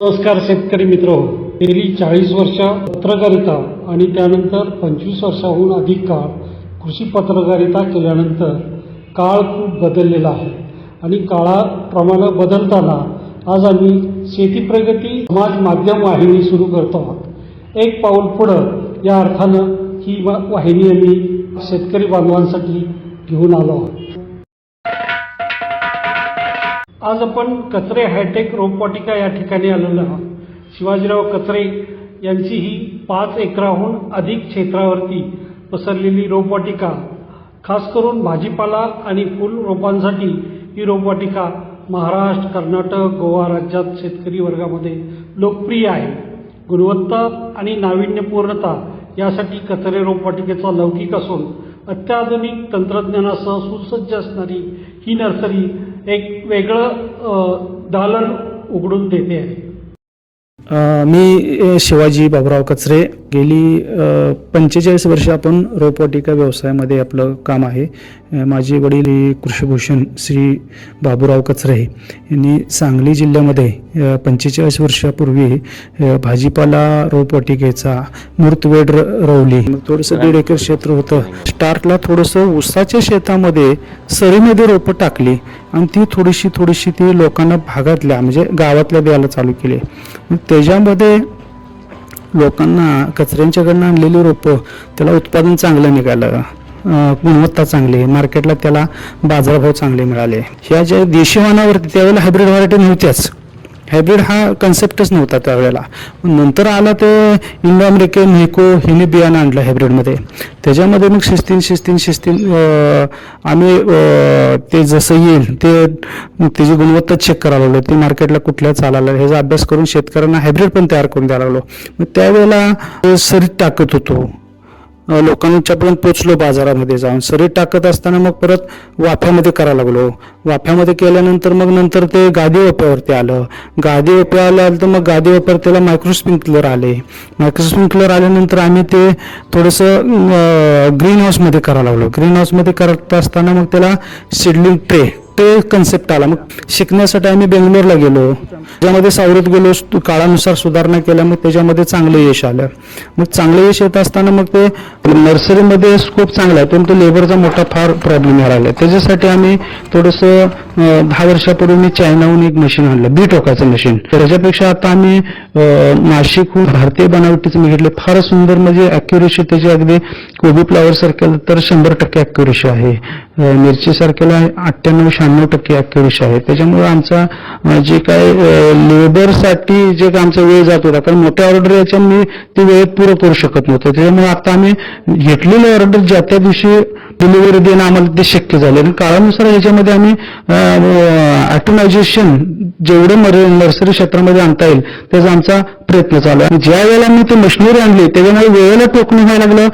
नमस्कार शेतकरी मित्र, गेली 40 वर्ष पत्रकारिता आणि त्यानंतर 25 वर्षाहून अधिक काळ कृषी पत्रकारिता केल्यानंतर काळ खूप बदललेला आहे आणि काळाप्रमाणे बदलताना आज आम्ही शेती प्रगती समाज माध्यम वाहिनी सुरू करतो आहोत। एक पाऊल पुढं या अर्थानं ही वाहिनी आम्ही शेतकरी बांधवांसाठी घेऊन आलो आहोत। आज आपण कचरे हायटेक रोपवाटिका या ठिकाणी आलेलो आहोत। शिवाजीराव कचरे यांची ही 5 एकराहून अधिक क्षेत्रावरती पसरलेली रोपवाटिका खास करून भाजीपाला आणि फूल रोपांसाठी ही रोपवाटिका महाराष्ट्र, कर्नाटक, गोवा राज्यात शेतकरी वर्गामध्ये लोकप्रिय आहे। गुणवत्ता आणि नाविन्यपूर्णता यासाठी कचरे रोपवाटिकेचा लौकिक असून अत्याधुनिक तंत्रज्ञानासह सुसज्ज असणारी ही नर्सरी एक वेगळं दालन उघडून देते आहे। मी शिवाजी बाबुराव कचरे गेली 45 वर्ष आपण रोपवाटिका व्यवसायामध्ये आपलं काम आहे। माझे वडील कृषीभूषण श्री बाबुराव कचरे यांनी सांगली जिल्ह्यामध्ये 45 वर्षापूर्वी भाजीपाला रोपवाटिकेचा मूर्तवेड रवली। थोडंसं 1.5 एकर क्षेत्र होतं। स्टार्टला थोडंसं ऊसाच्या शेतामध्ये सरीमध्ये रोपं टाकली आणि ती थोडीशी ती लोकांना भागातल्या म्हणजे गावातल्या द्यायला चालू केली। त्याच्यामध्ये लोकांना कचऱ्यांच्याकडनं आणलेली रोपं त्याला उत्पादन चांगलं निघालं, गुणवत्ता चांगली, मार्केटला त्याला बाजारभाव चांगले मिळाले। ह्या ज्या देशी वाणावरती त्यावेळेला हायब्रिड व्हरायटी नव्हत्याच, हायब्रिड हा कन्सेप्टच नव्हता त्यावेळेला। नंतर आला ते इंडो अमेरिकन हिको हिने बियाणं आणलं हायब्रिडमध्ये। त्याच्यामध्ये मग शिस्तीन आम्ही ते जसं येईल ते त्याची गुणवत्ता चेक करायला लागलो, ते मार्केटला कुठल्या चालायला ह्याचा अभ्यास करून शेतकऱ्यांना हायब्रिड पण तयार करून द्यायला लागलो। मग त्यावेळेला सरीत टाकत होतो, लोकांच्यापर्यंत पोचलो बाजारामध्ये जाऊन। सरीत टाकत असताना मग परत वाफ्यामध्ये करायला लागलो। वाफ्यामध्ये केल्यानंतर मग ते गादी वाफ्यावरती आलं। गादी वाफ्याला आलं तर मग गादी वाफ्यावर त्याला मायक्रो स्प्रिंकलर आले। मायक्रो स्प्रिंकलर आल्यानंतर आम्ही ते थोडंसं ग्रीन हाऊसमध्ये करायला लागलो। ग्रीन हाऊसमध्ये करत असताना मग त्याला सीडलिंग ट्रे कन्सेप्ट आला। मग शिकण्यासाठी आम्ही बेंगलोरला गेलो, त्याच्यामध्ये सावरत गेलो, काळानुसार सुधारणा केल्या, मग त्याच्यामध्ये चांगलं यश आलं। मग चांगलं यश येत असताना मग ते नर्सरीमध्ये स्कोप चांगला आहे, परंतु लेबरचा मोठा फार प्रॉब्लेम राहिला। त्याच्यासाठी आम्ही थोडंसं 10 वर्षापूर्वी मी चायनाहून एक मशीन आणलं, बी टोकाचं मशीन। त्याच्यापेक्षा आता आम्ही नाशिकहून भारतीय बनावटीचं मी घेतलं, फार सुंदर, म्हणजे ॲक्युरेसी त्याची अगदी कोबी फ्लावर सारख्याला तर 100% ॲक्युरेसी आहे, मिरची सारख्याला 98-96% ॲक्युरेसी आहे। त्याच्यामुळे आमचा जे काय लेबरसाठी जे आमचा वेळ जात होता, कारण मोठ्या ऑर्डर याच्या मी ते वेळेत पुरं करू शकत नव्हतं। त्याच्यामुळे आता आम्ही घेतलेले ऑर्डर ज्या त्या दिवशी डिलिव्हरी देणं आम्हाला ते शक्य झालं आणि काळानुसार याच्यामध्ये आम्ही ऑटोमायझेशन जेवढं नर्सरी क्षेत्रामध्ये आणता येईल त्याचा आमचा प्रयत्न चालू आहे। ज्या वेळेला मी ते मशिनरी आणली त्याच्यामुळे वेळेला टोकणं व्हायला लागलं,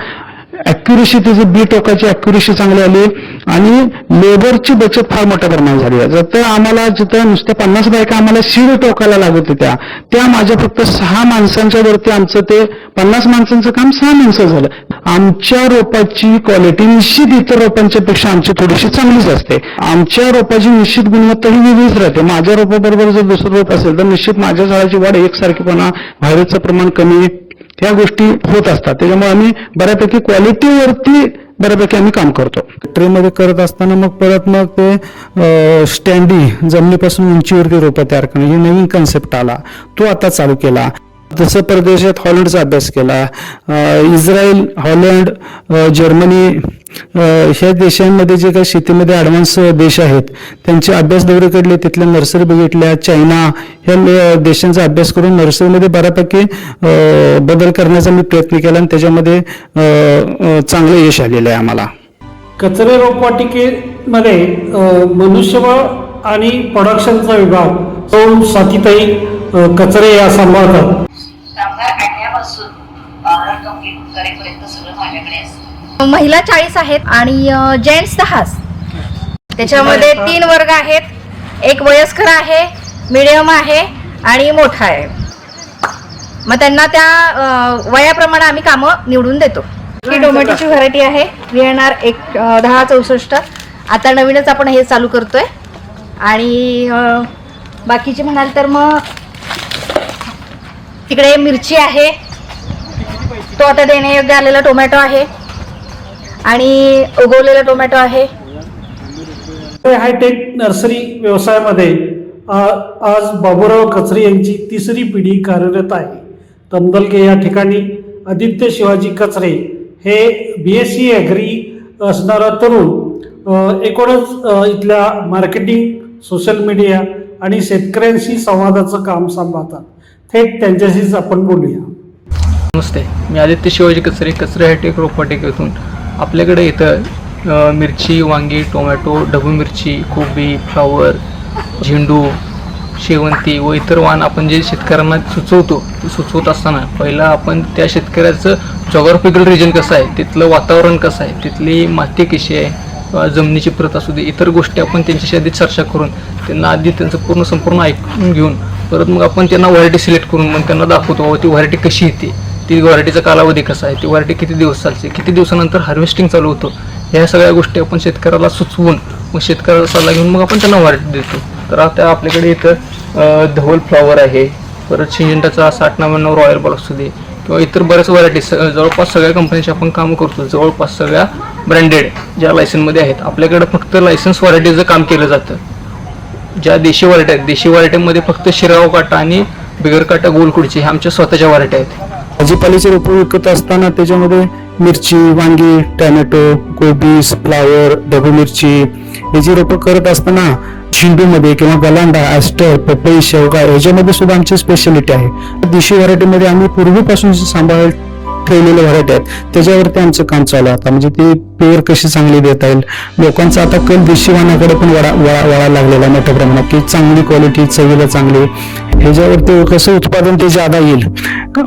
ॲक्युरेसी त्याचं बी टोकाची ॲक्युरेसी चांगली आली आणि लेबरची बचत फार मोठ्या प्रमाणात झाली आहे। जर आम्हाला जिथं नुसत्या 50 बायका आम्हाला सीड टोकायला लागत होत्या, त्या माझ्या फक्त 6 माणसांच्या वरती आमचं ते 50 माणसांचं काम 6 माणसं झालं। आमच्या रोपाची क्वालिटी निश्चित इतर रोपांच्या पेक्षा आमची थोडीशी चांगलीच असते। आमच्या रोपाची निश्चित गुणवत्ता ही वेगळीच राहते। माझ्या रोपाबरोबर जर दुसरं रोप असेल तर निश्चित माझ्या झाडाची वाढ एकसारखीपणा, व्हायरसचं प्रमाण कमी, ह्या गोष्टी होत असतात। त्याच्यामुळे आम्ही बऱ्यापैकी क्वालिटीवरती बऱ्यापैकी आम्ही काम करतो। ट्रेमध्ये करत असताना मग परत मग ते स्टँडी जमिनीपासून उंचीवरती रोपं तयार करणं ही नवीन कन्सेप्ट आला, तो आता चालू केला। तसं परदेशात हॉलंडचा अभ्यास केला, इस्रायल, हॉलंड, जर्मनी ह्या देशांमध्ये जे काही शेतीमध्ये ॲडव्हान्स देश आहेत त्यांचे अभ्यास दौरे केले, तिथल्या नर्सरी बघितल्या, चायना ह्या देशांचा अभ्यास करून नर्सरीमध्ये बऱ्यापैकी बदल करण्याचा मी प्रयत्न केला आणि त्याच्यामध्ये चांगलं यश आलेलं आहे आम्हाला। कचरे रोपवाटिकेमध्ये मनुष्यबळ आणि प्रोडक्शनचा विभाग साथीताई कचरे या सांभाळतात। महिला 40 आहेत आणि जेंट्स 10। त्याच्यामध्ये 3 वर्ग आहेत, एक वयस्कर आहे, मिडियम आहे आणि मोठा आहे। मग त्यांना त्या वयाप्रमाणे आम्ही कामं निवडून देतो। ही टोमॅटोची व्हरायटी आहे VNR 1064। आता नवीनच आपण हे चालू करतोय आणि बाकीचे म्हणाल तर मग तिकडे मिरची आहे, तो आता देण्यायोग्य आलेला टोमॅटो आहे आणि उगवलेला टोमॅटो आहे. हायटेक नर्सरी व्यवसायामध्ये आज बाबूराव कचरे यांची तिसरी पिढी कार्यरत आहे. तमदलगे या ठिकाणी आदित्य शिवाजी कचरे हे BSc ॲग्री असणारा तरुण एकूणच इथल्या मार्केटिंग, सोशल मीडिया आणि शेतकऱ्यांशी संवादाचं काम सांभाळतात. थेट त्यांच्याशीच आपण बोलूया. नमस्ते, मी आदित्य शिवाजी कचरे, कचरे हायटेक रोपवाटिकेतून. आपल्याकडे इथं मिरची, वांगी, टोमॅटो, ढबू मिरची, कोबी, फ्लावर, झेंडू, शेवंती व इतर वाण आपण जे शेतकऱ्यांना सुचवतो ते सुचवत असताना पहिला आपण त्या शेतकऱ्याचं जॉग्राफिकल रिजन कसं आहे, तिथलं वातावरण कसं आहे, तिथली माती कशी आहे किंवा जमिनीची प्रत असू दे, इतर गोष्टी आपण त्यांच्याशी आधी चर्चा करून त्यांना आधी त्यांचं संपूर्ण ऐकून घेऊन परत मग आपण त्यांना व्हरायटी सिलेक्ट करून मग त्यांना दाखवतो व ती व्हरायटी कशी येते, ती व्हरायटीचा कालावधी कसा आहे, ती व्हरायटी किती दिवस चालते, किती दिवसानंतर हार्वेस्टिंग चालू होतं, ह्या सगळ्या गोष्टी आपण शेतकऱ्याला सुचवून मग शेतकऱ्याला सल्ला घेऊन मग आपण त्यांना व्हरायटी देतो. तर आता आपल्याकडे इथं धवल फ्लॉवर आहे, परत सिंजंटाचा 6099 रॉयल बॉल असू दे किंवा इतर बऱ्याच व्हरायटीज जवळपास सगळ्या कंपन्यांची आपण कामं करतो. जवळपास सगळ्या ब्रँडेड ज्या लायसन्समध्ये आहेत. आपल्याकडे फक्त लायसन्स व्हरायटीचं काम केलं जातं. ज्या देशी व्हरायटी आहेत, देशी व्हरायटीमध्ये फक्त शिराव काटा आणि बिगर काटा गोलकुडची ह्या आमच्या स्वतःच्या व्हरायटी आहेत. भाजीपाल्याचे रोपं विकत असताना त्याच्यामध्ये मिरची, वांगी, टॅमॅटो, कोबीस, फ्लावर, ढबू मिरची याची रोपं करत असताना झेंडूमध्ये किंवा गलांडा, ॲस्टर, पपई, शेवगा याच्यामध्ये सुद्धा आमची स्पेशालिटी आहे. देशी व्हरायटीमध्ये आम्ही पूर्वीपासून सांभाळ ठेवलेल्या व्हरायटी आहेत त्याच्यावरती आमचं काम चालू आहे आता. म्हणजे ती पेर कशी चांगली देता येईल, लोकांचा आता कल देशी वाणाकडे पण वळायला लागलेला आहे मोठ्या प्रमाणात, की चांगली क्वालिटी, चवीला चांगली, ह्याच्यावरती कसं उत्पादन ते ज्यादा येईल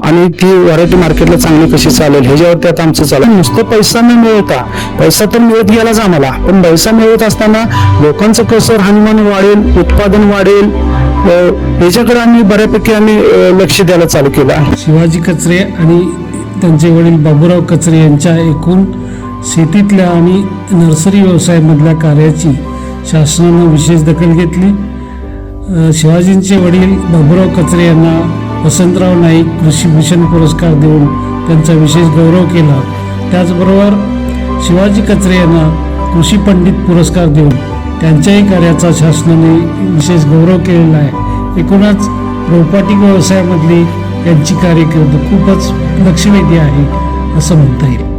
आणि ती व्हरायटी मार्केटला चांगली कशी चालेल ह्याच्यावरती आता आमचं चालू आहे. नुसतं पैसा न मिळवता, पैसा तर मिळत गेलाच आम्हाला, पण पैसा मिळवत असताना लोकांचं कसं राहणीमान वाढेल, उत्पादन वाढेल याच्याकडे आम्ही बऱ्यापैकी लक्ष द्यायला चालू केलं आहे. शिवाजी कचरे आणि त्यांचे वडील बाबूराव कचरे यांच्या एकूण शेतीतल्या आणि नर्सरी व्यवसायामधल्या कार्याची शासनानं विशेष दखल घेतली. शिवाजींचे वडील बाबूराव कचरे यांना वसंतराव नाईक कृषी भूषण पुरस्कार देऊन त्यांचा विशेष गौरव केला. त्याचबरोबर शिवाजी कचरे यांना कृषी पंडित पुरस्कार देऊन त्यांच्याही कार्याचा शासनाने विशेष गौरव केलेला आहे. एकूणच रोपवाटिक व्यवसायामधली यांची कार्यकिर्द खूपच लक्षवेधी आहे असं म्हणता येईल.